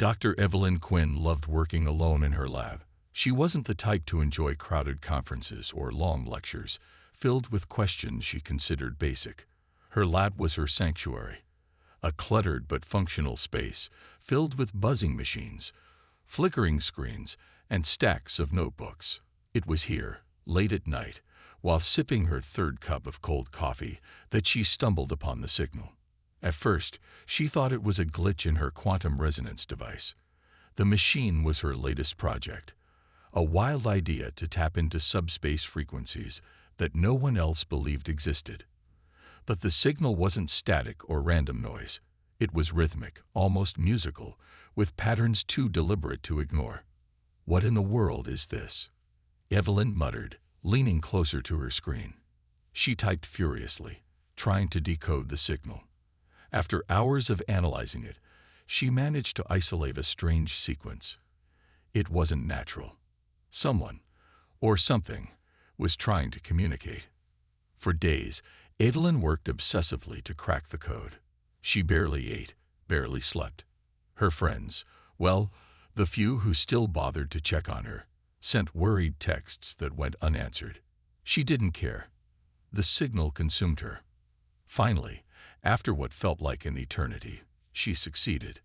Dr. Evelyn Quinn loved working alone in her lab. She wasn't the type to enjoy crowded conferences or long lectures filled with questions she considered basic. Her lab was her sanctuary, a cluttered but functional space filled with buzzing machines, flickering screens, and stacks of notebooks. It was here, late at night, while sipping her third cup of cold coffee, that she stumbled upon the signal. At first, she thought it was a glitch in her quantum resonance device. The machine was her latest project, a wild idea to tap into subspace frequencies that no one else believed existed. But the signal wasn't static or random noise. It was rhythmic, almost musical, with patterns too deliberate to ignore. "What in the world is this?" Evelyn muttered, leaning closer to her screen. She typed furiously, trying to decode the signal. After hours of analyzing it, she managed to isolate a strange sequence. It wasn't natural. Someone, or something, was trying to communicate. For days, Evelyn worked obsessively to crack the code. She barely ate, barely slept. Her friends, well, the few who still bothered to check on her, sent worried texts that went unanswered. She didn't care. The signal consumed her. Finally, after what felt like an eternity, she succeeded.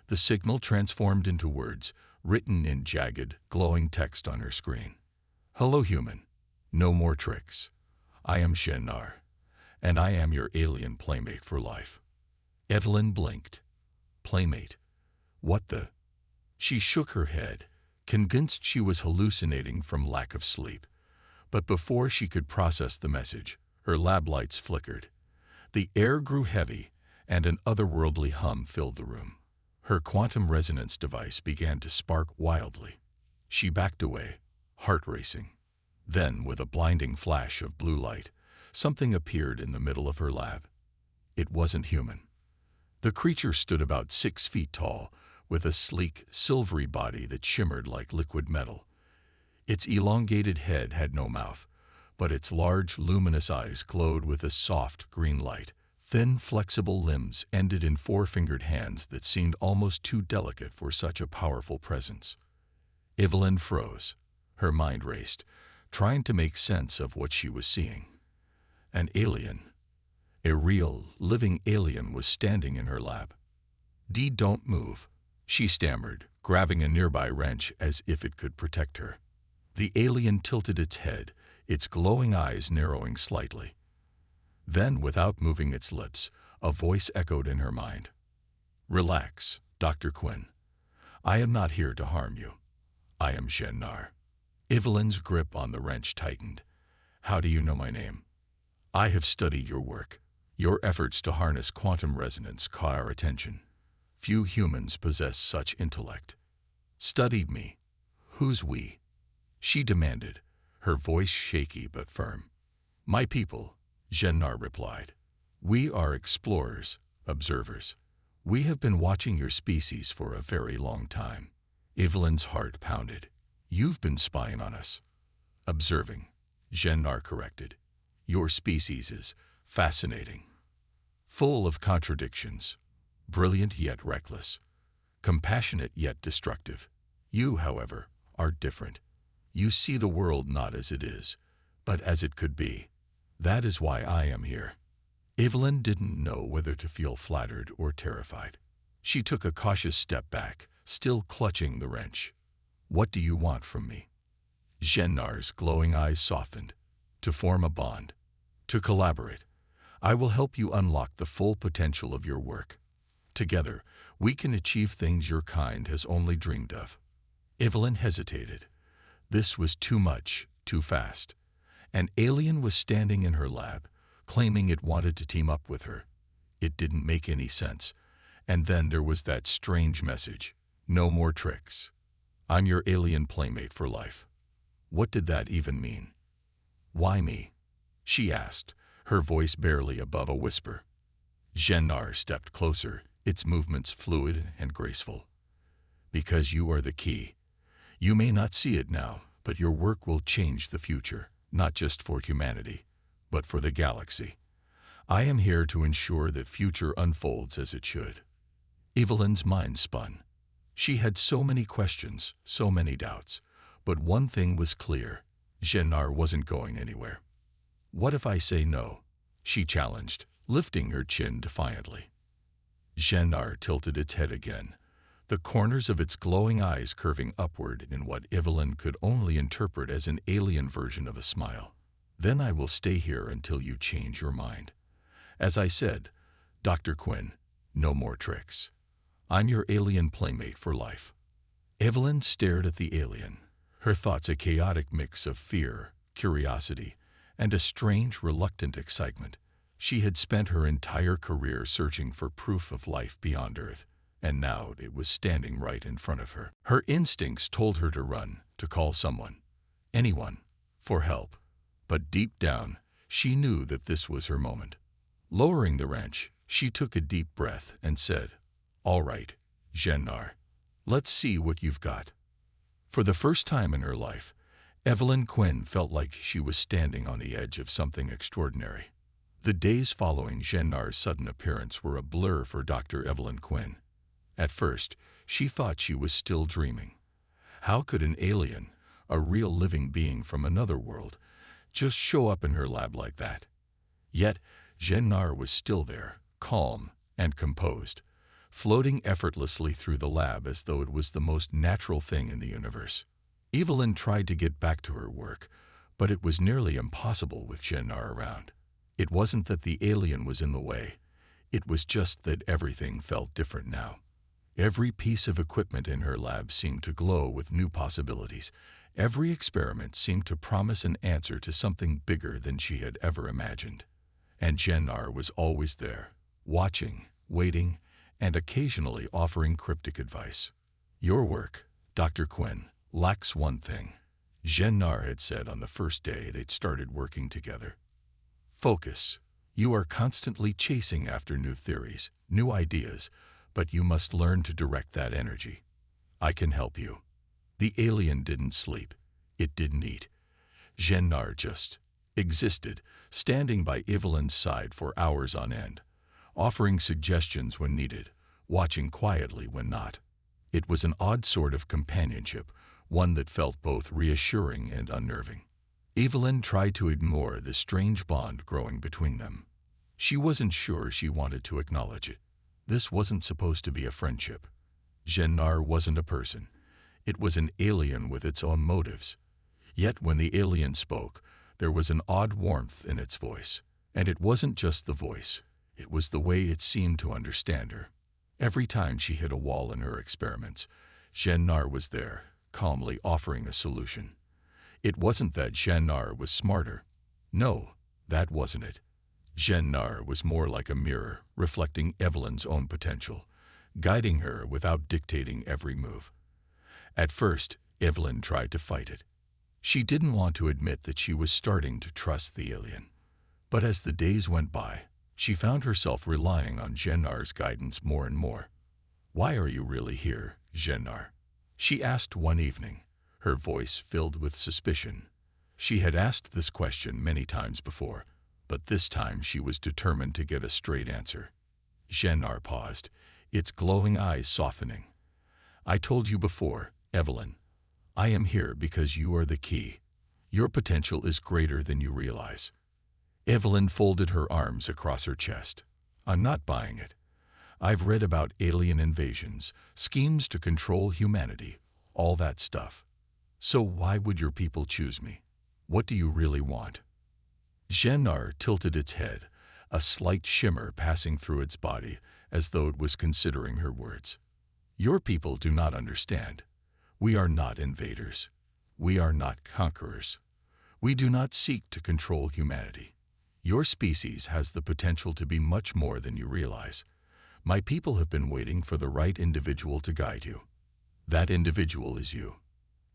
The signal transformed into words, written in jagged, glowing text on her screen. "Hello, human. No more tricks. I am Shenar, and I am your alien playmate for life." Evelyn blinked. Playmate? What the? She shook her head, convinced she was hallucinating from lack of sleep. But before she could process the message, her lab lights flickered. The air grew heavy, and an otherworldly hum filled the room. Her quantum resonance device began to spark wildly. She backed away, heart racing. Then, with a blinding flash of blue light, something appeared in the middle of her lab. It wasn't human. The creature stood about 6 feet tall, with a sleek, silvery body that shimmered like liquid metal. Its elongated head had no mouth, but its large, luminous eyes glowed with a soft, green light. Thin, flexible limbs ended in 4-fingered hands that seemed almost too delicate for such a powerful presence. Evelyn froze. Her mind raced, trying to make sense of what she was seeing. An alien, a real, living alien, was standing in her lab. "Don't move," she stammered, grabbing a nearby wrench as if it could protect her. The alien tilted its head, its glowing eyes narrowing slightly. Then, without moving its lips, a voice echoed in her mind. "Relax, Dr. Quinn. I am not here to harm you. I am Shenar." Evelyn's grip on the wrench tightened. "How do you know my name?" "I have studied your work. Your efforts to harness quantum resonance caught our attention. Few humans possess such intellect." "Studied me? Who's we?" she demanded, her voice shaky but firm. "My people," Shenar replied. "We are explorers, observers. We have been watching your species for a very long time." Evelyn's heart pounded. "You've been spying on us." "Observing," Shenar corrected. "Your species is fascinating. Full of contradictions. Brilliant yet reckless. Compassionate yet destructive. You, however, are different. You see the world not as it is, but as it could be. That is why I am here." Evelyn didn't know whether to feel flattered or terrified. She took a cautious step back, still clutching the wrench. "What do you want from me?" Shenar's glowing eyes softened. "To form a bond. To collaborate. I will help you unlock the full potential of your work. Together, we can achieve things your kind has only dreamed of." Evelyn hesitated. This was too much, too fast. An alien was standing in her lab, claiming it wanted to team up with her. It didn't make any sense. And then there was that strange message. "No more tricks. I'm your alien playmate for life." What did that even mean? "Why me?" she asked, her voice barely above a whisper. Shenar stepped closer, its movements fluid and graceful. "Because you are the key. You may not see it now, but your work will change the future, not just for humanity, but for the galaxy. I am here to ensure that future unfolds as it should." Evelyn's mind spun. She had so many questions, so many doubts. But one thing was clear. Jennar wasn't going anywhere. "What if I say no?" she challenged, lifting her chin defiantly. Jennar tilted its head again, the corners of its glowing eyes curving upward in what Evelyn could only interpret as an alien version of a smile. "Then I will stay here until you change your mind. As I said, Dr. Quinn, no more tricks. I'm your alien playmate for life." Evelyn stared at the alien, her thoughts a chaotic mix of fear, curiosity, and a strange, reluctant excitement. She had spent her entire career searching for proof of life beyond Earth, and now it was standing right in front of her. Her instincts told her to run, to call someone, anyone, for help. But deep down, she knew that this was her moment. Lowering the wrench, she took a deep breath and said, "All right, Jennar, let's see what you've got." For the first time in her life, Evelyn Quinn felt like she was standing on the edge of something extraordinary. The days following Jennar's sudden appearance were a blur for Dr. Evelyn Quinn. At first, she thought she was still dreaming. How could an alien, a real living being from another world, just show up in her lab like that? Yet, Jennar was still there, calm and composed, floating effortlessly through the lab as though it was the most natural thing in the universe. Evelyn tried to get back to her work, but it was nearly impossible with Jennar around. It wasn't that the alien was in the way. It was just that everything felt different now. Every piece of equipment in her lab seemed to glow with new possibilities. Every experiment seemed to promise an answer to something bigger than she had ever imagined. And Jennar was always there, watching, waiting, and occasionally offering cryptic advice. "Your work, Dr. Quinn, lacks one thing," Jennar had said on the first day they'd started working together. "Focus. You are constantly chasing after new theories, new ideas, but you must learn to direct that energy. I can help you." The alien didn't sleep. It didn't eat. Jennar just existed, standing by Evelyn's side for hours on end, offering suggestions when needed, watching quietly when not. It was an odd sort of companionship, one that felt both reassuring and unnerving. Evelyn tried to ignore the strange bond growing between them. She wasn't sure she wanted to acknowledge it. This wasn't supposed to be a friendship. Jennar wasn't a person. It was an alien with its own motives. Yet when the alien spoke, there was an odd warmth in its voice. And it wasn't just the voice. It was the way it seemed to understand her. Every time she hit a wall in her experiments, Jennar was there, calmly offering a solution. It wasn't that Jennar was smarter. No, that wasn't it. Jennar was more like a mirror, reflecting Evelyn's own potential, guiding her without dictating every move. At first, Evelyn tried to fight it. She didn't want to admit that she was starting to trust the alien. But as the days went by, she found herself relying on Jennar's guidance more and more. "Why are you really here, Jennar?" she asked one evening, her voice filled with suspicion. She had asked this question many times before, but this time she was determined to get a straight answer. Jennar paused, its glowing eyes softening. "I told you before, Evelyn. I am here because you are the key. Your potential is greater than you realize." Evelyn folded her arms across her chest. "I'm not buying it. I've read about alien invasions, schemes to control humanity, all that stuff. So why would your people choose me? What do you really want?" Jennar tilted its head, a slight shimmer passing through its body as though it was considering her words. "Your people do not understand. We are not invaders. We are not conquerors. We do not seek to control humanity. Your species has the potential to be much more than you realize. My people have been waiting for the right individual to guide you. That individual is you."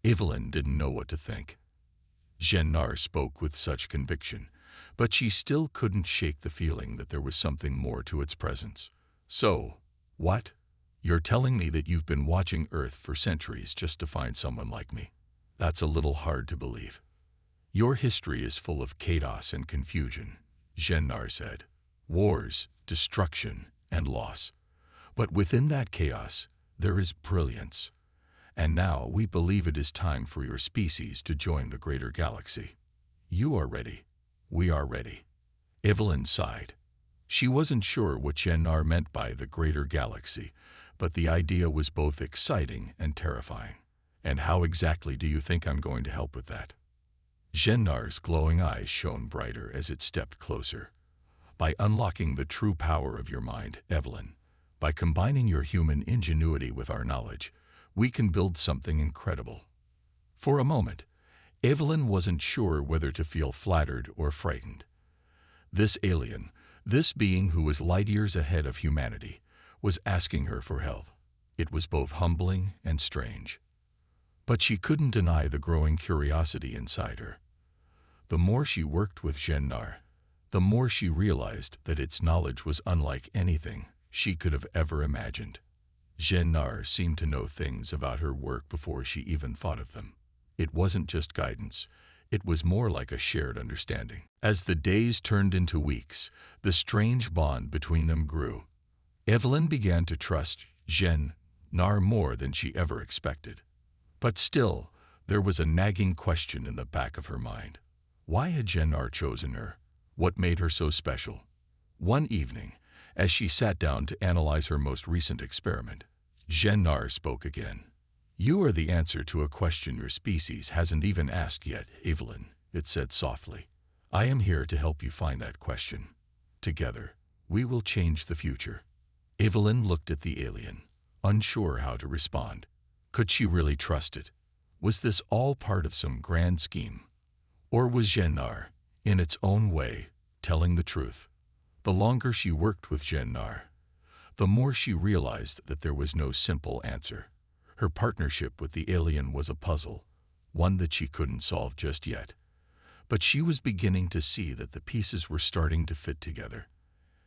Evelyn didn't know what to think. Jennar spoke with such conviction, but she still couldn't shake the feeling that there was something more to its presence. "So, what? You're telling me that you've been watching Earth for centuries just to find someone like me? That's a little hard to believe." "Your history is full of chaos and confusion," Jennar said. "Wars, destruction, and loss. But within that chaos, There is brilliance. And now we believe it is time for your species to join the greater galaxy. You are ready. We are ready. Evelyn sighed. She wasn't sure what Gennar meant by the greater galaxy, but the idea was both exciting and terrifying. And how exactly do you think I'm going to help with that? Gennar's glowing eyes shone brighter as it stepped closer. By unlocking the true power of your mind, Evelyn, by combining your human ingenuity with our knowledge, we can build something incredible. For a moment, Evelyn wasn't sure whether to feel flattered or frightened. This alien, this being who was light years ahead of humanity, was asking her for help. It was both humbling and strange. But she couldn't deny the growing curiosity inside her. The more she worked with Gennar, the more she realized that its knowledge was unlike anything she could have ever imagined. Gennar seemed to know things about her work before she even thought of them. It wasn't just guidance. It was more like a shared understanding. As the days turned into weeks, the strange bond between them grew. Evelyn began to trust Gennar more than she ever expected. But still, there was a nagging question in the back of her mind. Why had Gennar chosen her? What made her so special? One evening, as she sat down to analyze her most recent experiment, Gennar spoke again. You are the answer to a question your species hasn't even asked yet, Evelyn, it said softly. I am here to help you find that question. Together, we will change the future. Evelyn looked at the alien, unsure how to respond. Could she really trust it? Was this all part of some grand scheme? Or was Gennar, in its own way, telling the truth? The longer she worked with Gennar, the more she realized that there was no simple answer. Her partnership with the alien was a puzzle, one that she couldn't solve just yet. But she was beginning to see that the pieces were starting to fit together,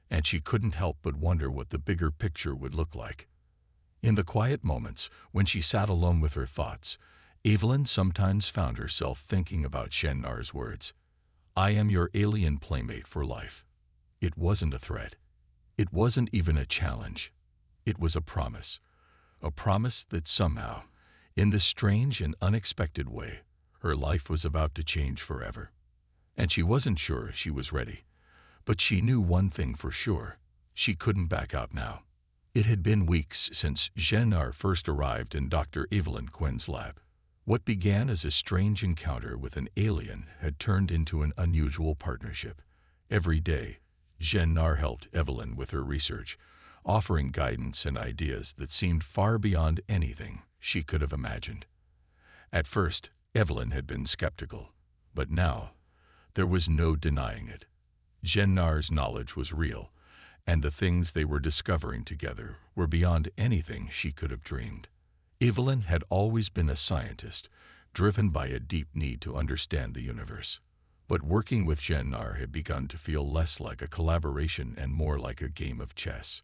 and she couldn't help but wonder what the bigger picture would look like. In the quiet moments, when she sat alone with her thoughts, Evelyn sometimes found herself thinking about Gennar's words. I am your alien playmate for life. It wasn't a threat. It wasn't even a challenge. It was a promise that somehow, in this strange and unexpected way, her life was about to change forever. And she wasn't sure if she was ready. But she knew one thing for sure. She couldn't back out now. It had been weeks since Gennar first arrived in Dr. Evelyn Quinn's lab. What began as a strange encounter with an alien had turned into an unusual partnership. Every day, Gennar helped Evelyn with her research, offering guidance and ideas that seemed far beyond anything she could have imagined. At first, Evelyn had been skeptical, but now, there was no denying it. Gennar's knowledge was real, and the things they were discovering together were beyond anything she could have dreamed. Evelyn had always been a scientist, driven by a deep need to understand the universe. But working with Gennar had begun to feel less like a collaboration and more like a game of chess.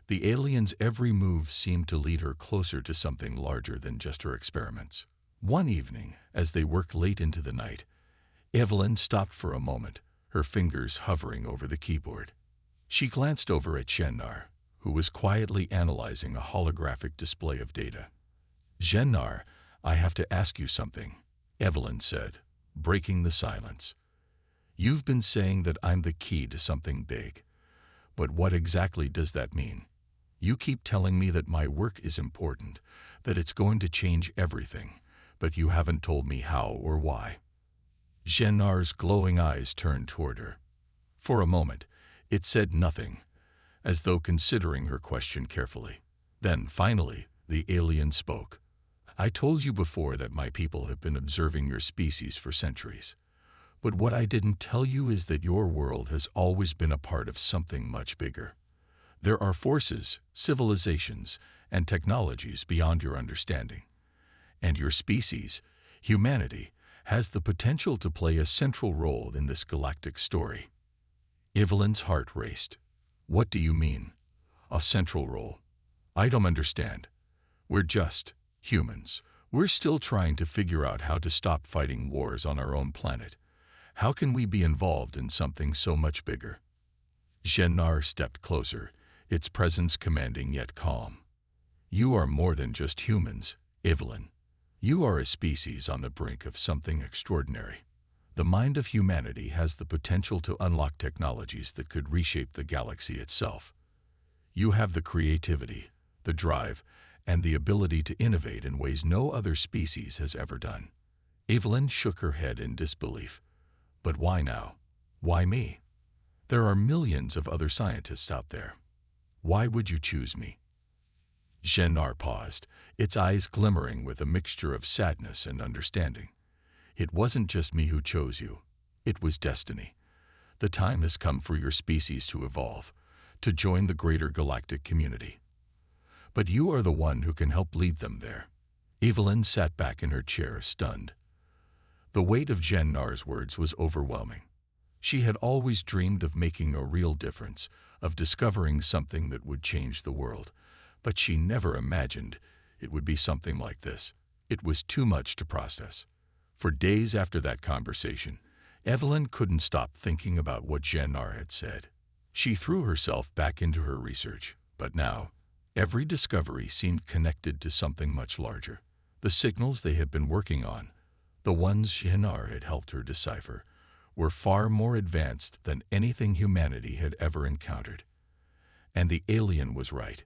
The alien's every move seemed to lead her closer to something larger than just her experiments. One evening, as they worked late into the night, Evelyn stopped for a moment, her fingers hovering over the keyboard. She glanced over at Gennar, who was quietly analyzing a holographic display of data. Gennar, I have to ask you something, Evelyn said, breaking the silence. You've been saying that I'm the key to something big. But what exactly does that mean? You keep telling me that my work is important, that it's going to change everything, but you haven't told me how or why. Gennar's glowing eyes turned toward her. For a moment, it said nothing, as though considering her question carefully. Then, finally, the alien spoke. I told you before that my people have been observing your species for centuries. But what I didn't tell you is that your world has always been a part of something much bigger. There are forces, civilizations, and technologies beyond your understanding. And your species, humanity, has the potential to play a central role in this galactic story. Evelyn's heart raced. What do you mean? A central role? I don't understand. We're just humans. We're still trying to figure out how to stop fighting wars on our own planet. How can we be involved in something so much bigger? Gennar stepped closer, its presence commanding yet calm. You are more than just humans, Evelyn. You are a species on the brink of something extraordinary. The mind of humanity has the potential to unlock technologies that could reshape the galaxy itself. You have the creativity, the drive, and the ability to innovate in ways no other species has ever done. Evelyn shook her head in disbelief. But why now? Why me? There are millions of other scientists out there. Why would you choose me? Jeannar paused, its eyes glimmering with a mixture of sadness and understanding. It wasn't just me who chose you. It was destiny. The time has come for your species to evolve, to join the greater galactic community. But you are the one who can help lead them there. Evelyn sat back in her chair, stunned. The weight of Jennar's words was overwhelming. She had always dreamed of making a real difference, of discovering something that would change the world. But she never imagined it would be something like this. It was too much to process. For days after that conversation, Evelyn couldn't stop thinking about what Jennar had said. She threw herself back into her research, but now, every discovery seemed connected to something much larger. The signals they had been working on, the ones Jennar had helped her decipher, were far more advanced than anything humanity had ever encountered. And the alien was right.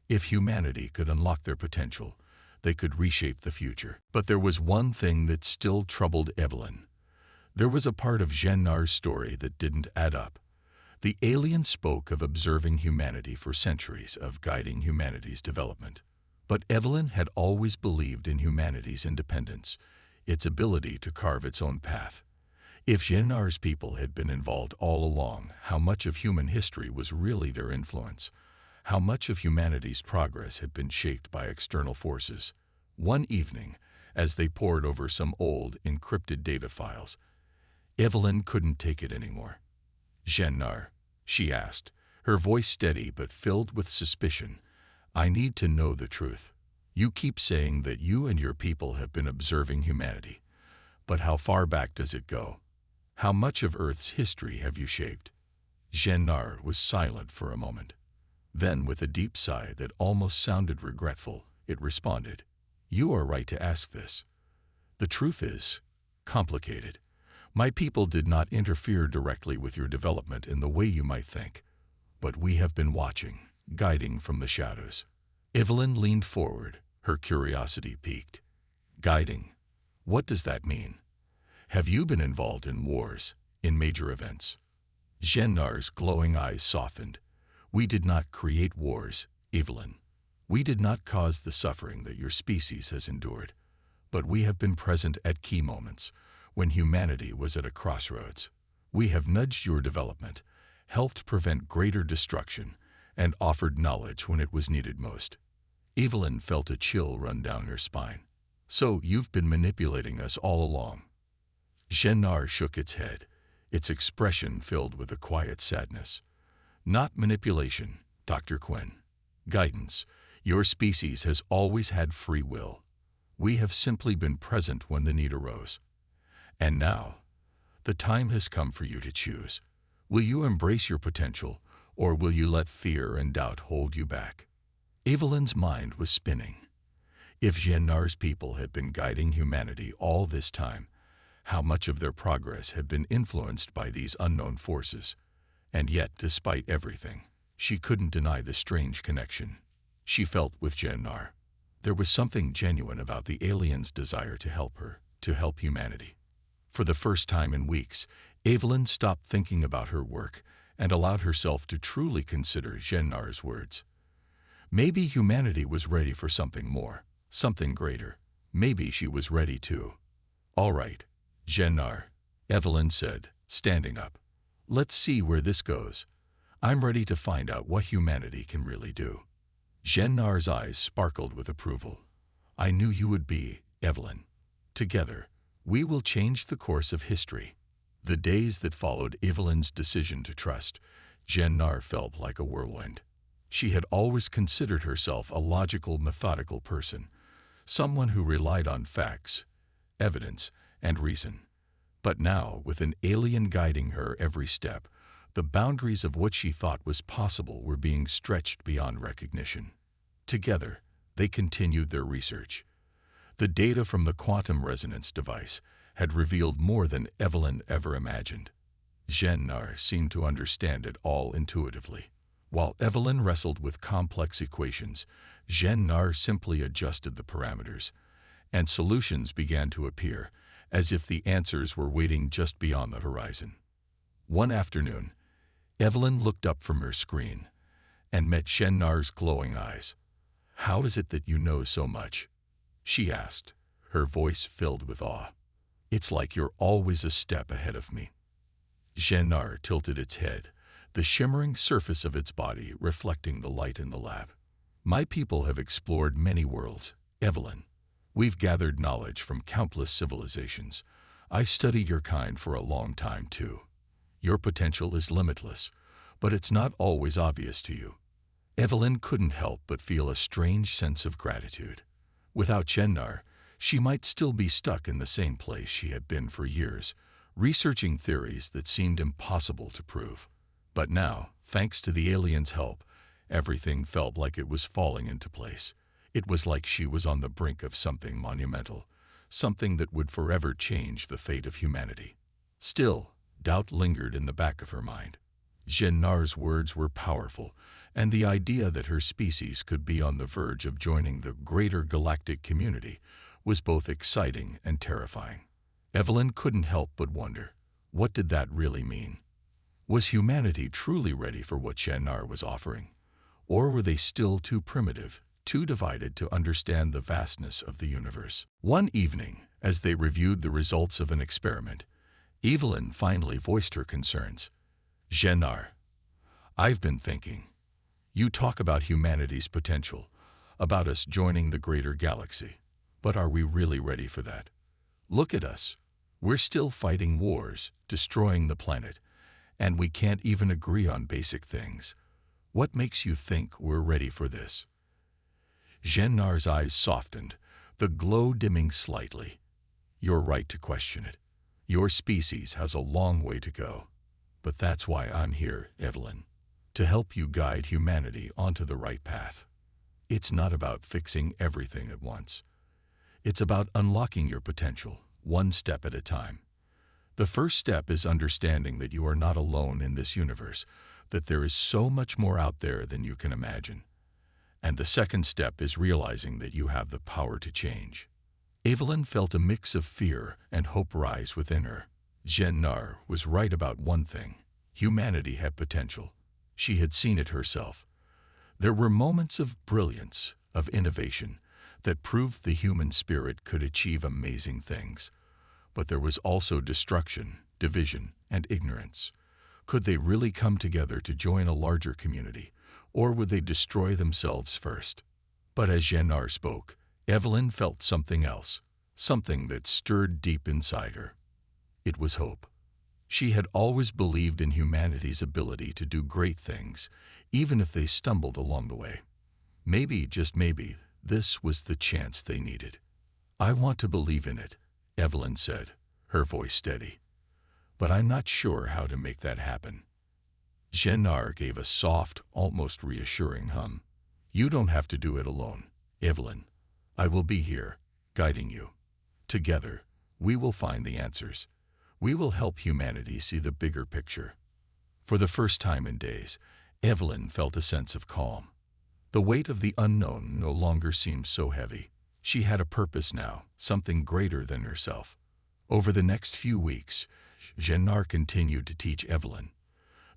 If humanity could unlock their potential, they could reshape the future. But there was one thing that still troubled Evelyn. There was a part of Jennar's story that didn't add up. The alien spoke of observing humanity for centuries, of guiding humanity's development. But Evelyn had always believed in humanity's independence, its ability to carve its own path. If Jennar's people had been involved all along, how much of human history was really their influence? How much of humanity's progress had been shaped by external forces? One evening, as they pored over some old, encrypted data files, Evelyn couldn't take it anymore. "Jennar," she asked, her voice steady but filled with suspicion, "I need to know the truth. You keep saying that you and your people have been observing humanity. But how far back does it go? How much of Earth's history have you shaped?" Jennar was silent for a moment. Then, with a deep sigh that almost sounded regretful, it responded, "You are right to ask this. The truth is complicated. My people did not interfere directly with your development in the way you might think, but we have been watching, guiding from the shadows." Evelyn leaned forward, her curiosity piqued. "Guiding? What does that mean? Have you been involved in wars, in major events?" Jennar's glowing eyes softened. "We did not create wars, Evelyn. We did not cause the suffering that your species has endured. But we have been present at key moments, when humanity was at a crossroads. We have nudged your development, helped prevent greater destruction, and offered knowledge when it was needed most." Evelyn felt a chill run down her spine. "So you've been manipulating us all along?" Jennar shook its head, its expression filled with a quiet sadness. "Not manipulation, Dr. Quinn. Guidance. Your species has always had free will. We have simply been present when the need arose. And now, the time has come for you to choose. Will you embrace your potential, or will you let fear and doubt hold you back?" Evelyn's mind was spinning. If Jennar's people had been guiding humanity all this time, how much of their progress had been influenced by these unknown forces? And yet, despite everything, she couldn't deny the strange connection she felt with Jennar. There was something genuine about the alien's desire to help her, to help humanity. For the first time in weeks, Evelyn stopped thinking about her work and allowed herself to truly consider Jennar's words. Maybe humanity was ready for something more, something greater. Maybe she was ready too. "All right, Jennar," Evelyn said, standing up. "Let's see where this goes. I'm ready to find out what humanity can really do." Jennar's eyes sparkled with approval. "I knew you would be, Evelyn. Together, we will change the course of history." The days that followed Evelyn's decision to trust, Jennar felt like a whirlwind. She had always considered herself a logical, methodical person, someone who relied on facts, evidence, and reason. But now, with an alien guiding her every step, the boundaries of what she thought was possible were being stretched beyond recognition. Together, They continued their research. The data from the quantum resonance device had revealed more than Evelyn ever imagined. Jean-Nar seemed to understand it all intuitively. While Evelyn wrestled with complex equations, Jean-Nar simply adjusted the parameters, and solutions began to appear, as if the answers were waiting just beyond the horizon. One afternoon, Evelyn looked up from her screen and met Jean-Nar's glowing eyes. "How is it that you know so much?" she asked, her voice filled with awe. "It's like you're always a step ahead of me." Jean-Nar tilted its head, the shimmering surface of its body reflecting the light in the lab. "My people have explored many worlds, Evelyn. We've gathered knowledge from countless civilizations. I studied your kind for a long time, too. Your potential is limitless, but it's not always obvious to you." Evelyn couldn't help but feel a strange sense of gratitude. Without Jean-Nar, she might still be stuck in the same place she had been for years, researching theories that seemed impossible to prove. But now, thanks to the alien's help, everything felt like it was falling into place. It was like she was on the brink of something monumental, something that would forever change the fate of humanity. Still, doubt lingered in the back of her mind. Jean-Nar's words were powerful, and the idea that her species could be on the verge of joining the greater galactic community was both exciting and terrifying. Evelyn couldn't help but wonder, what did that really mean? Was humanity truly ready for what Jean-Nar was offering? Or were they still too primitive, too divided to understand the vastness of the universe? One evening, as they reviewed the results of an experiment, Evelyn finally voiced her concerns. "Jean-Nar, I've been thinking. You talk about humanity's potential, about us joining the greater galaxy. But are we really ready for that? Look at us. We're still fighting wars, destroying the planet, and we can't even agree on basic things. What makes you think we're ready for this?" Jean-Nar's eyes softened, the glow dimming slightly. "You're right to question it. Your species has a long way to go. But that's why I'm here, Evelyn, to help you guide humanity onto the right path. It's not about fixing everything at once. It's about unlocking your potential, one step at a time. The first step is understanding that you are not alone in this universe, that there is so much more out there than you can imagine. And the second step is realizing that you have the power to change." Evelyn felt a mix of fear and hope rise within her. Jean-Nar was right about one thing. Humanity had potential. She had seen it herself. There were moments of brilliance, of innovation, that proved the human spirit could achieve amazing things. But there was also destruction, division, and ignorance. Could they really come together to join a larger community, or would they destroy themselves first? But as Jean-Nar spoke, Evelyn felt something else, something that stirred deep inside her. It was hope. She had always believed in humanity's ability to do great things, even if they stumbled along the way. Maybe, just maybe, this was the chance they needed. "I want to believe in it," Evelyn said, her voice steady. "But I'm not sure how to make that happen." Jean-Nar gave a soft, almost reassuring hum. "You don't have to do it alone, Evelyn. I will be here, guiding you. Together, we will find the answers. We will help humanity see the bigger picture." For the first time in days, Evelyn felt a sense of calm. The weight of the unknown no longer seemed so heavy. She had a purpose now, something greater than herself. Over the next few weeks, Jean-Nar continued to teach Evelyn.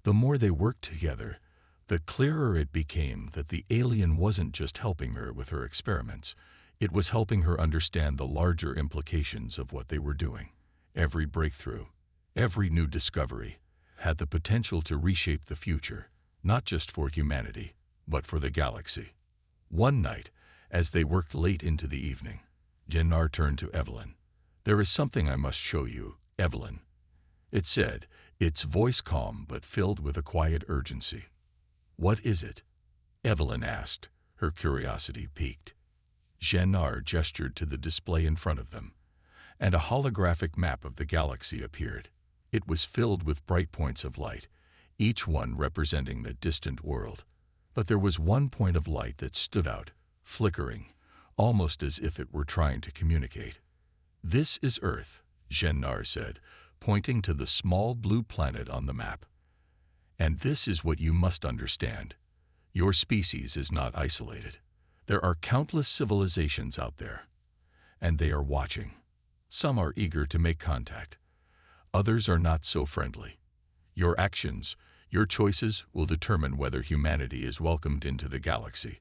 The more they worked together, the clearer it became that the alien wasn't just helping her with her experiments. It was helping her understand the larger implications of what they were doing. Every breakthrough, every new discovery, had the potential to reshape the future, not just for humanity, but for the galaxy. One night, as they worked late into the evening, Jean-Nar turned to Evelyn. "There is something I must show you, Evelyn," it said, its voice calm but filled with a quiet urgency. "What is it?" Evelyn asked, her curiosity piqued. Jean-Nar gestured to the display in front of them, and a holographic map of the galaxy appeared. It was filled with bright points of light, each one representing the distant world. But there was one point of light that stood out, flickering, almost as if it were trying to communicate. "This is Earth," Gennar said, pointing to the small blue planet on the map. "And this is what you must understand. Your species is not isolated. There are countless civilizations out there, and they are watching. Some are eager to make contact. Others are not so friendly. Your actions, your choices will determine whether humanity is welcomed into the galaxy,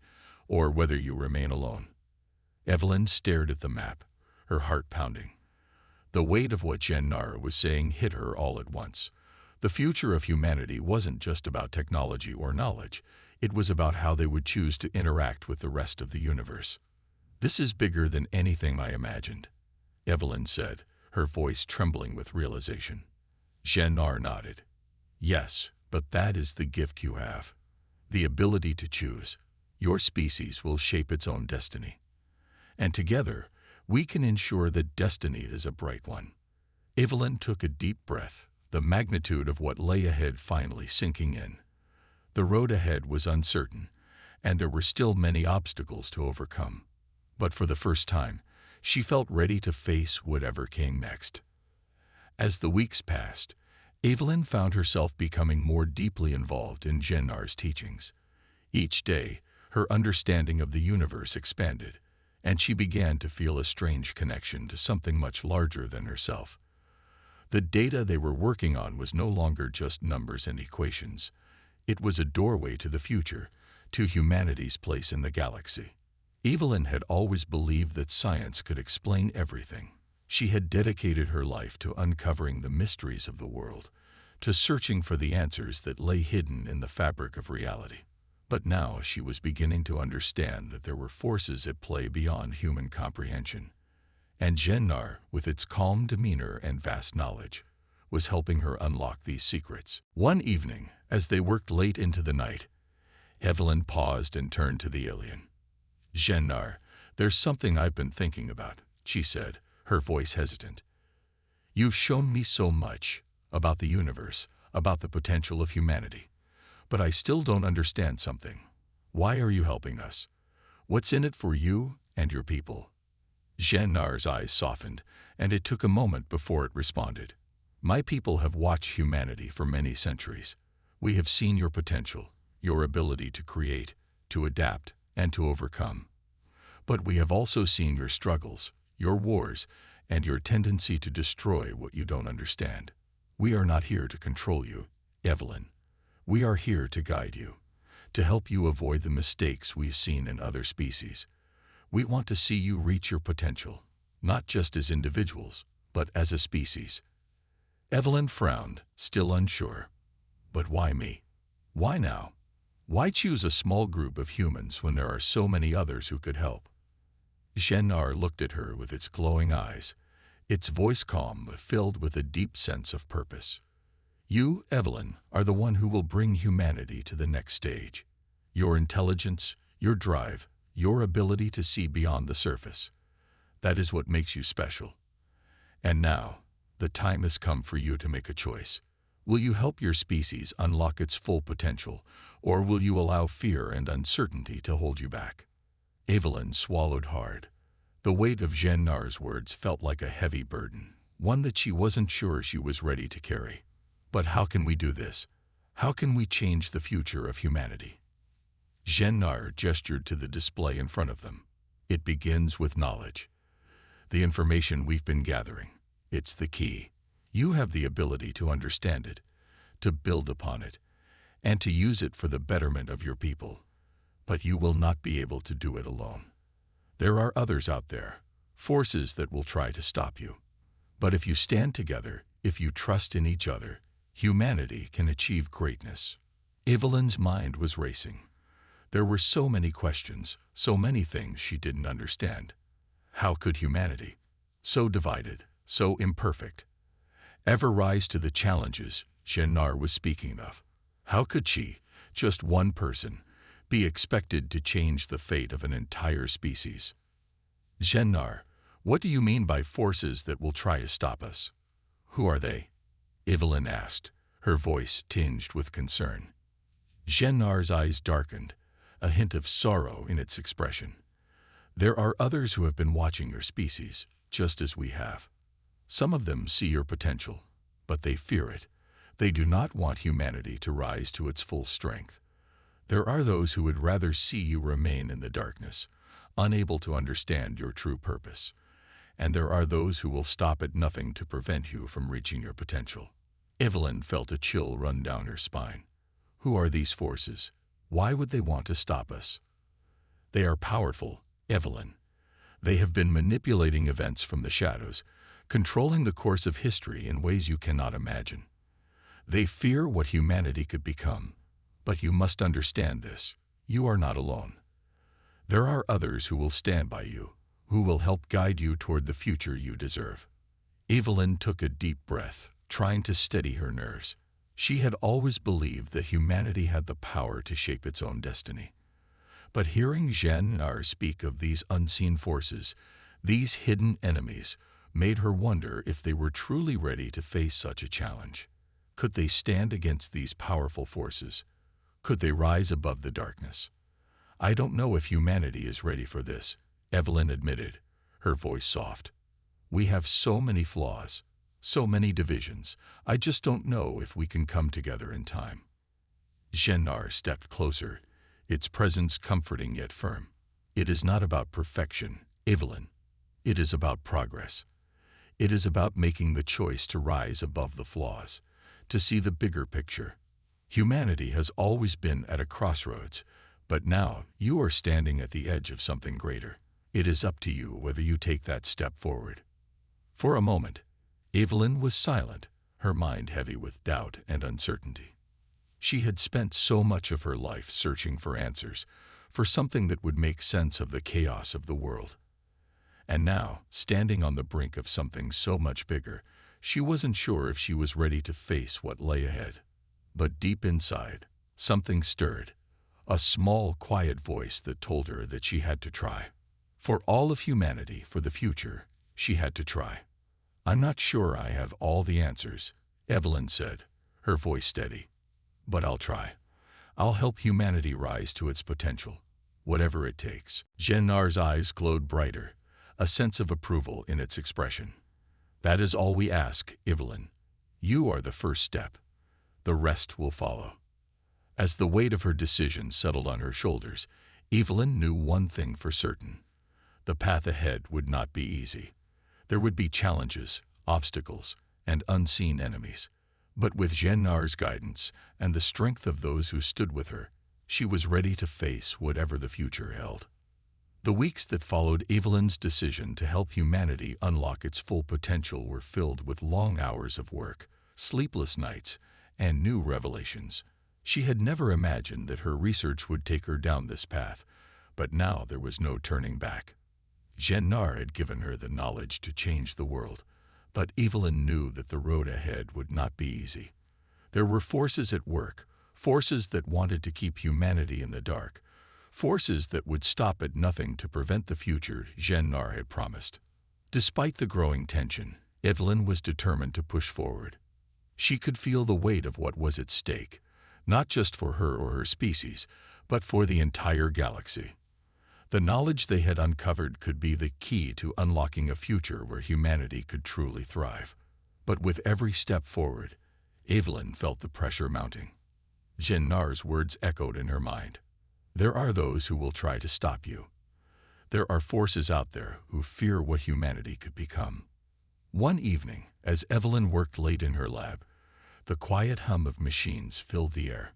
or whether you remain alone." Evelyn stared at the map, her heart pounding. The weight of what Gennar was saying hit her all at once. The future of humanity wasn't just about technology or knowledge. It was about how they would choose to interact with the rest of the universe. "This is bigger than anything I imagined," Evelyn said, her voice trembling with realization. Gennar nodded. "Yes, but that is the gift you have. The ability to choose. Your species will shape its own destiny. And together, we can ensure that destiny is a bright one." Evelyn took a deep breath, the magnitude of what lay ahead finally sinking in. The road ahead was uncertain, and there were still many obstacles to overcome. But for the first time, she felt ready to face whatever came next. As the weeks passed, Evelyn found herself becoming more deeply involved in Gennar's teachings. Each day, her understanding of the universe expanded, and she began to feel a strange connection to something much larger than herself. The data they were working on was no longer just numbers and equations. It was a doorway to the future, to humanity's place in the galaxy. Evelyn had always believed that science could explain everything. She had dedicated her life to uncovering the mysteries of the world, to searching for the answers that lay hidden in the fabric of reality. But now she was beginning to understand that there were forces at play beyond human comprehension. And Gennar, with its calm demeanor and vast knowledge, was helping her unlock these secrets. One evening, as they worked late into the night, Evelyn paused and turned to the alien. "Gennar, there's something I've been thinking about," she said, her voice hesitant. "You've shown me so much about the universe, about the potential of humanity. But I still don't understand something. Why are you helping us? What's in it for you and your people?" Gennar's eyes softened, and it took a moment before it responded. "My people have watched humanity for many centuries. We have seen your potential, your ability to create, to adapt, and to overcome. But we have also seen your struggles, your wars, and your tendency to destroy what you don't understand. We are not here to control you, Evelyn. We are here to guide you, to help you avoid the mistakes we've seen in other species. We want to see you reach your potential, not just as individuals, but as a species." Evelyn frowned, still unsure. "But why me? Why now? Why choose a small group of humans when there are so many others who could help?" Gennar looked at her with its glowing eyes, its voice calm but filled with a deep sense of purpose. "You, Evelyn, are the one who will bring humanity to the next stage. Your intelligence, your drive, your ability to see beyond the surface. That is what makes you special. And now, the time has come for you to make a choice. Will you help your species unlock its full potential, or will you allow fear and uncertainty to hold you back?" Evelyn swallowed hard. The weight of Gennar's words felt like a heavy burden, one that she wasn't sure she was ready to carry. "But how can we do this? How can we change the future of humanity?" Gennar gestured to the display in front of them. "It begins with knowledge. The information we've been gathering. It's the key. You have the ability to understand it, to build upon it, and to use it for the betterment of your people. But you will not be able to do it alone. There are others out there, forces that will try to stop you. But if you stand together, if you trust in each other, humanity can achieve greatness." Evelyn's mind was racing. There were so many questions, so many things she didn't understand. How could humanity, so divided, so imperfect, ever rise to the challenges Gennar was speaking of? How could she, just one person, be expected to change the fate of an entire species? "Gennar, what do you mean by forces that will try to stop us? Who are they?" Evelyn asked, her voice tinged with concern. Gennar's eyes darkened, a hint of sorrow in its expression. There are others who have been watching your species, just as we have. Some of them see your potential, but they fear it. They do not want humanity to rise to its full strength. There are those who would rather see you remain in the darkness, unable to understand your true purpose. And there are those who will stop at nothing to prevent you from reaching your potential. Evelyn felt a chill run down her spine. Who are these forces? Why would they want to stop us? They are powerful, Evelyn. They have been manipulating events from the shadows, controlling the course of history in ways you cannot imagine. They fear what humanity could become. But you must understand this. You are not alone. There are others who will stand by you, who will help guide you toward the future you deserve. Evelyn took a deep breath, trying to steady her nerves. She had always believed that humanity had the power to shape its own destiny. But hearing Gen-Nar speak of these unseen forces, these hidden enemies, made her wonder if they were truly ready to face such a challenge. Could they stand against these powerful forces? Could they rise above the darkness? I don't know if humanity is ready for this, Evelyn admitted, her voice soft. We have so many flaws, so many divisions. I just don't know if we can come together in time. Gen-Nar stepped closer, its presence comforting yet firm. It is not about perfection, Evelyn. It is about progress. It is about making the choice to rise above the flaws, to see the bigger picture. Humanity has always been at a crossroads, but now you are standing at the edge of something greater. It is up to you whether you take that step forward. For a moment, Evelyn was silent, her mind heavy with doubt and uncertainty. She had spent so much of her life searching for answers, for something that would make sense of the chaos of the world. And now, standing on the brink of something so much bigger, she wasn't sure if she was ready to face what lay ahead. But deep inside, something stirred, a small, quiet voice that told her that she had to try. For all of humanity, for the future, she had to try. I'm not sure I have all the answers, Evelyn said, her voice steady. But I'll try. I'll help humanity rise to its potential, whatever it takes. Gen-Nar's eyes glowed brighter, a sense of approval in its expression. That is all we ask, Evelyn. You are the first step. The rest will follow. As the weight of her decision settled on her shoulders, Evelyn knew one thing for certain. The path ahead would not be easy. There would be challenges, obstacles, and unseen enemies. But with Gen-Nar's guidance and the strength of those who stood with her, she was ready to face whatever the future held. The weeks that followed Evelyn's decision to help humanity unlock its full potential were filled with long hours of work, sleepless nights, and new revelations. She had never imagined that her research would take her down this path, but now there was no turning back. Gen-Nar had given her the knowledge to change the world, but Evelyn knew that the road ahead would not be easy. There were forces at work, forces that wanted to keep humanity in the dark, forces that would stop at nothing to prevent the future Gen-Nar had promised. Despite the growing tension, Evelyn was determined to push forward. She could feel the weight of what was at stake, not just for her or her species, but for the entire galaxy. The knowledge they had uncovered could be the key to unlocking a future where humanity could truly thrive. But with every step forward, Evelyn felt the pressure mounting. Gen-Nar's words echoed in her mind. There are those who will try to stop you. There are forces out there who fear what humanity could become. One evening, as Evelyn worked late in her lab, the quiet hum of machines filled the air.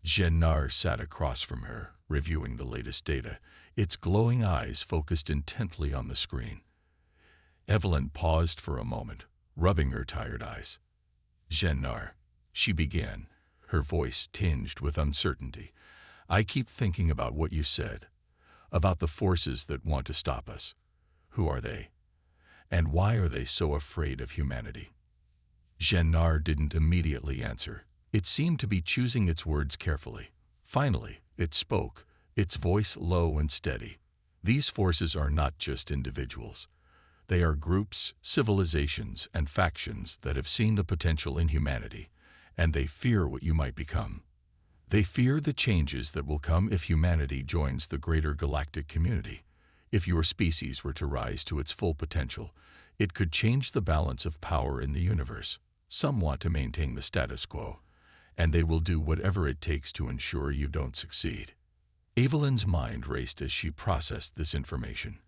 Gen-Nar sat across from her, reviewing the latest data, its glowing eyes focused intently on the screen. Evelyn paused for a moment, rubbing her tired eyes. Gen-Nar, she began, her voice tinged with uncertainty. I keep thinking about what you said, about the forces that want to stop us. Who are they? And why are they so afraid of humanity? Gen-Nar didn't immediately answer. It seemed to be choosing its words carefully. Finally, it spoke, its voice low and steady. These forces are not just individuals. They are groups, civilizations, and factions that have seen the potential in humanity, and they fear what you might become. They fear the changes that will come if humanity joins the greater galactic community, If your species were to rise to its full potential, it could change the balance of power in the universe. Some want to maintain the status quo, and they will do whatever it takes to ensure you don't succeed. Evelyn's mind raced as she processed this information.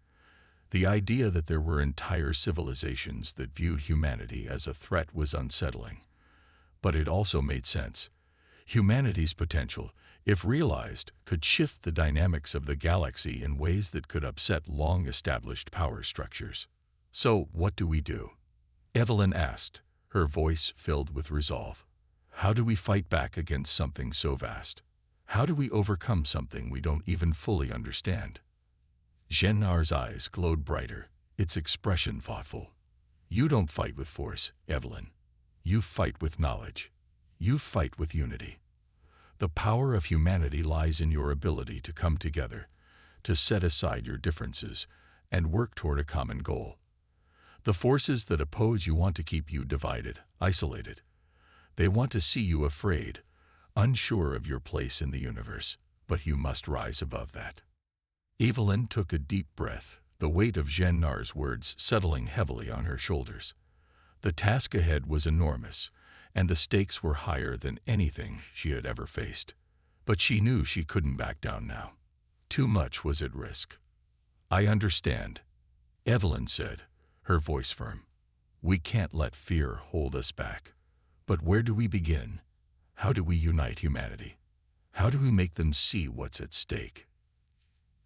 The idea that there were entire civilizations that viewed humanity as a threat was unsettling. But it also made sense. Humanity's potential, if realized, could shift the dynamics of the galaxy in ways that could upset long-established power structures. So, what do we do? Evelyn asked, her voice filled with resolve. How do we fight back against something so vast? How do we overcome something we don't even fully understand? Gennar's eyes glowed brighter, its expression thoughtful. You don't fight with force, Evelyn. You fight with knowledge. You fight with unity. The power of humanity lies in your ability to come together, to set aside your differences, and work toward a common goal. The forces that oppose you want to keep you divided, isolated. They want to see you afraid, unsure of your place in the universe, but you must rise above that. Evelyn took a deep breath, the weight of Gennar's words settling heavily on her shoulders. The task ahead was enormous, and the stakes were higher than anything she had ever faced. But she knew she couldn't back down now. Too much was at risk. I understand, Evelyn said, her voice firm. We can't let fear hold us back. But where do we begin? How do we unite humanity? How do we make them see what's at stake?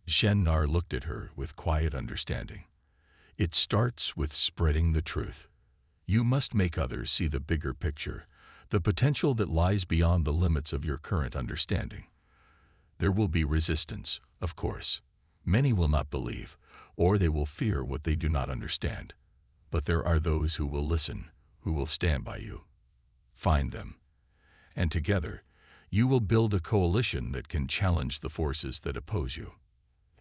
Gennar looked at her with quiet understanding. It starts with spreading the truth. You must make others see the bigger picture, the potential that lies beyond the limits of your current understanding. There will be resistance, of course. Many will not believe, or they will fear what they do not understand. But there are those who will listen, who will stand by you. Find them. And together, you will build a coalition that can challenge the forces that oppose you.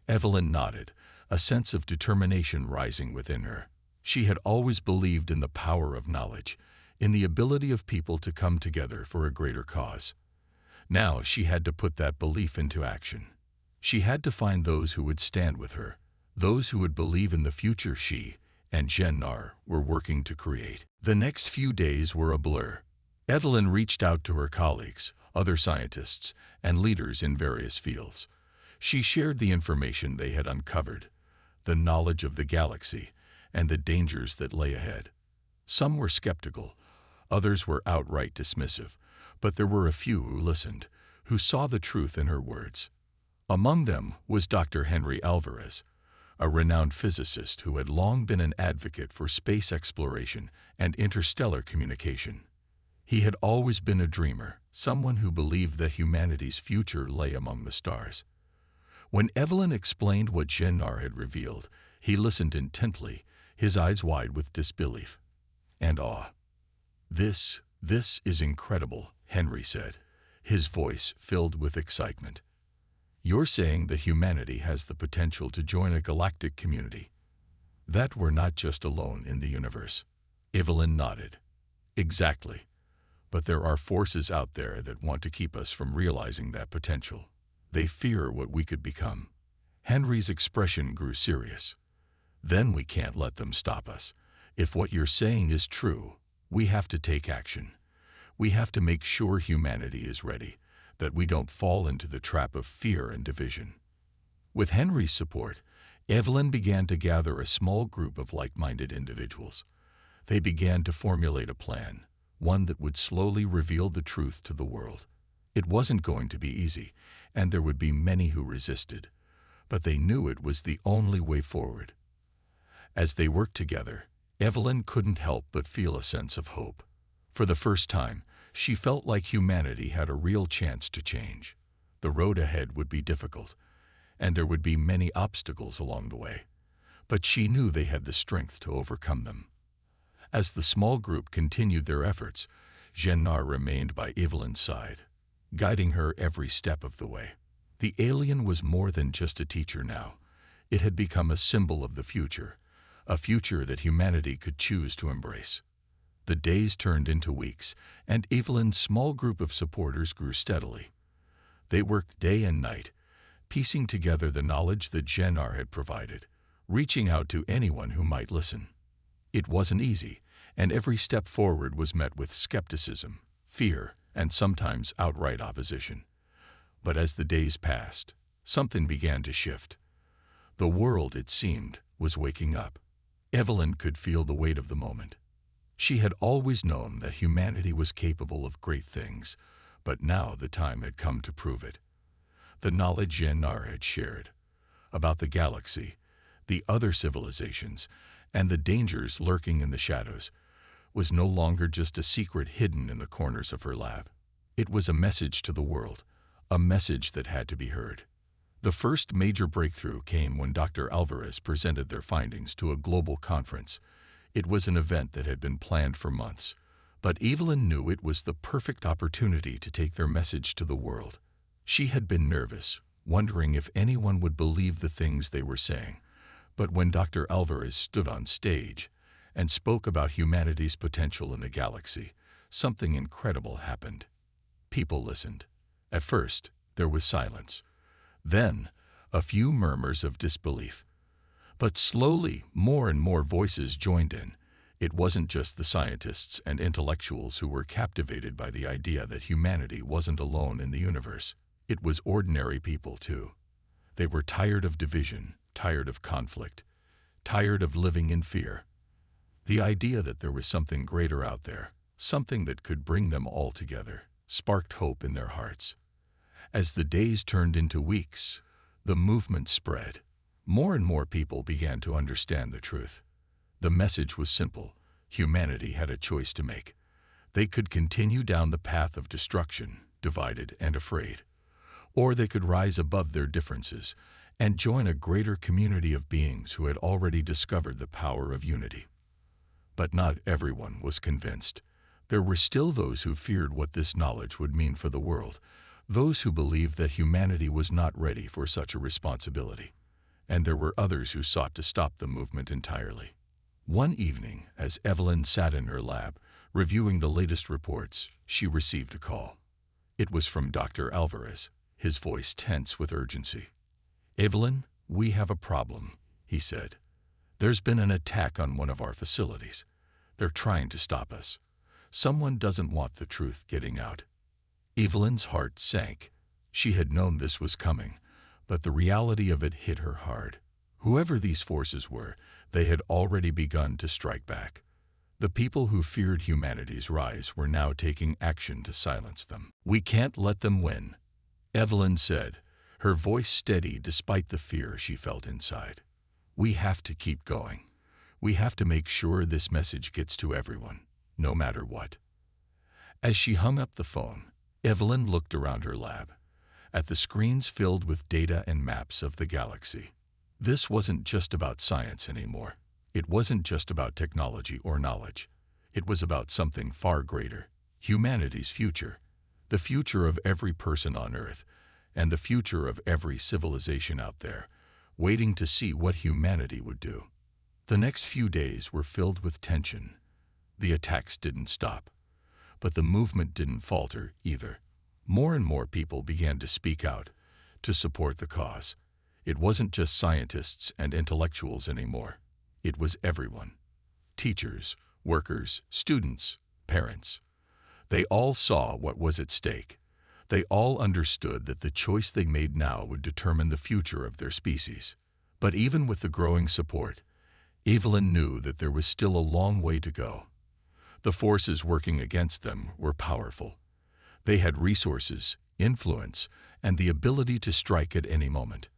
Evelyn nodded, a sense of determination rising within her. She had always believed in the power of knowledge, in the ability of people to come together for a greater cause. Now she had to put that belief into action. She had to find those who would stand with her, those who would believe in the future she and Gennar were working to create. The next few days were a blur. Evelyn reached out to her colleagues, other scientists, and leaders in various fields. She shared the information they had uncovered, the knowledge of the galaxy, and the dangers that lay ahead. Some were skeptical, others were outright dismissive, but there were a few who listened, who saw the truth in her words. Among them was Dr. Henry Alvarez, a renowned physicist who had long been an advocate for space exploration and interstellar communication. He had always been a dreamer, someone who believed that humanity's future lay among the stars. When Evelyn explained what Gennar had revealed, he listened intently, his eyes wide with disbelief and awe. This is incredible, Henry said, his voice filled with excitement. You're saying that humanity has the potential to join a galactic community, that we're not just alone in the universe. Evelyn nodded. Exactly. But there are forces out there that want to keep us from realizing that potential. They fear what we could become. Henry's expression grew serious. Then we can't let them stop us. If what you're saying is true, we have to take action. We have to make sure humanity is ready, that we don't fall into the trap of fear and division. With Henry's support, Evelyn began to gather a small group of like-minded individuals. They began to formulate a plan, one that would slowly reveal the truth to the world. It wasn't going to be easy, and there would be many who resisted, but they knew it was the only way forward. As they worked together, Evelyn couldn't help but feel a sense of hope. For the first time, she felt like humanity had a real chance to change. The road ahead would be difficult, and there would be many obstacles along the way, but she knew they had the strength to overcome them. As the small group continued their efforts, Gennar remained by Evelyn's side, guiding her every step of the way. The alien was more than just a teacher now. It had become a symbol of the future, a future that humanity could choose to embrace. The days turned into weeks, and Evelyn's small group of supporters grew steadily. They worked day and night, piecing together the knowledge that Jenar had provided, reaching out to anyone who might listen. It wasn't easy, and every step forward was met with skepticism, fear, and sometimes outright opposition. But as the days passed, something began to shift. The world, it seemed, was waking up. Evelyn could feel the weight of the moment. She had always known that humanity was capable of great things, but now the time had come to prove it. The knowledge Jenar had shared about the galaxy, the other civilizations, and the dangers lurking in the shadows was no longer just a secret hidden in the corners of her lab. It was a message to the world, a message that had to be heard. The first major breakthrough came when Dr. Alvarez presented their findings to a global conference. It was an event that had been planned for months, but Evelyn knew it was the perfect opportunity to take their message to the world. She had been nervous, wondering if anyone would believe the things they were saying. But when Dr. Alvarez stood on stage and spoke about humanity's potential in the galaxy, something incredible happened. People listened. At first, there was silence. Then, a few murmurs of disbelief. But slowly, more and more voices joined in. It wasn't just the scientists and intellectuals who were captivated by the idea that humanity wasn't alone in the universe. It was ordinary people, too. They were tired of division, tired of conflict, tired of living in fear. The idea that there was something greater out there, something that could bring them all together, sparked hope in their hearts. As the days turned into weeks, the movement spread. More and more people began to understand the truth. The message was simple. Humanity had a choice to make. They could continue down the path of destruction, divided and afraid. Or they could rise above their differences and join a greater community of beings who had already discovered the power of unity. But not everyone was convinced. There were still those who feared what this knowledge would mean for the world, those who believed that humanity was not ready for such a responsibility. And there were others who sought to stop the movement entirely. One evening, as Evelyn sat in her lab, reviewing the latest reports, she received a call. It was from Dr. Alvarez, his voice tense with urgency. "Evelyn, we have a problem," he said. "There's been an attack on one of our facilities. They're trying to stop us. Someone doesn't want the truth getting out." Evelyn's heart sank. She had known this was coming, but the reality of it hit her hard. Whoever these forces were, they had already begun to strike back. The people who feared humanity's rise were now taking action to silence them. "We can't let them win," Evelyn said, her voice steady despite the fear she felt inside. "We have to keep going. We have to make sure this message gets to everyone, no matter what." As she hung up the phone, Evelyn looked around her lab, at the screens filled with data and maps of the galaxy. This wasn't just about science anymore. It wasn't just about technology or knowledge. It was about something far greater, humanity's future, the future of every person on Earth, and the future of every civilization out there, waiting to see what humanity would do. The next few days were filled with tension. The attacks didn't stop, but the movement didn't falter either. More and more people began to speak out, to support the cause. It wasn't just scientists and intellectuals anymore. It was everyone. Teachers, workers, students, parents. They all saw what was at stake. They all understood that the choice they made now would determine the future of their species. But even with the growing support, Evelyn knew that there was still a long way to go. The forces working against them were powerful. They had resources, influence, and the ability to strike at any moment.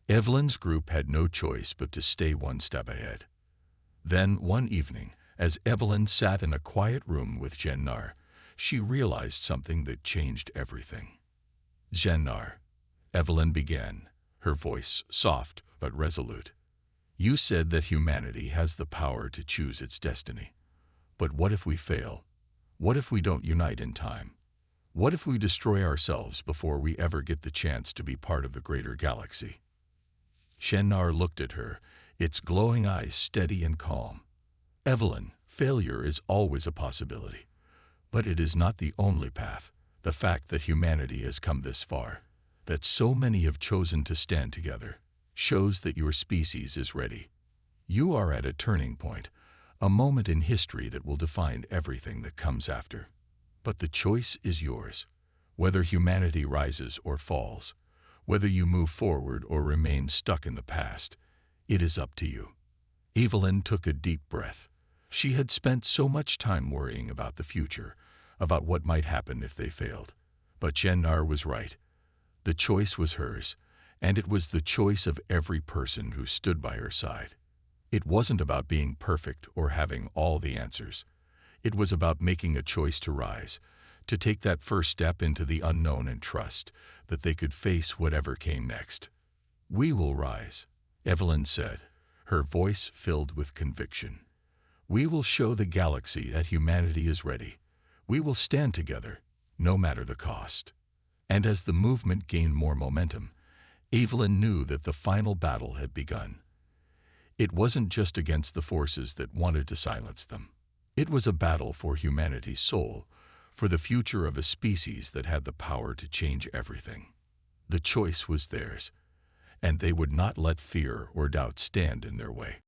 Evelyn's group had no choice but to stay one step ahead. Then, one evening, as Evelyn sat in a quiet room with Jenar, she realized something that changed everything. "Jenar," Evelyn began, her voice soft but resolute. "You said that humanity has the power to choose its destiny. But what if we fail? What if we don't unite in time? What if we destroy ourselves before we ever get the chance to be part of the greater galaxy?" Jenar looked at her, its glowing eyes steady and calm. "Evelyn, failure is always a possibility. But it is not the only path. The fact that humanity has come this far, That so many have chosen to stand together shows that your species is ready. You are at a turning point, a moment in history that will define everything that comes after. But the choice is yours. Whether humanity rises or falls, whether you move forward or remain stuck in the past, it is up to you. Evelyn took a deep breath. She had spent so much time worrying about the future, about what might happen if they failed. But Jen-Nar was right. The choice was hers, and it was the choice of every person who stood by her side. It wasn't about being perfect or having all the answers. It was about making a choice to rise, to take that first step into the unknown and trust that they could face whatever came next. "We will rise," Evelyn said, her voice filled with conviction. "We will show the galaxy that humanity is ready. We will stand together, no matter the cost." And as the movement gained more momentum, Evelyn knew that the final battle had begun. It wasn't just against the forces that wanted to silence them. It was a battle for humanity's soul, for the future of a species that had the power to change everything. The choice was theirs, and they would not let fear or doubt stand in their way.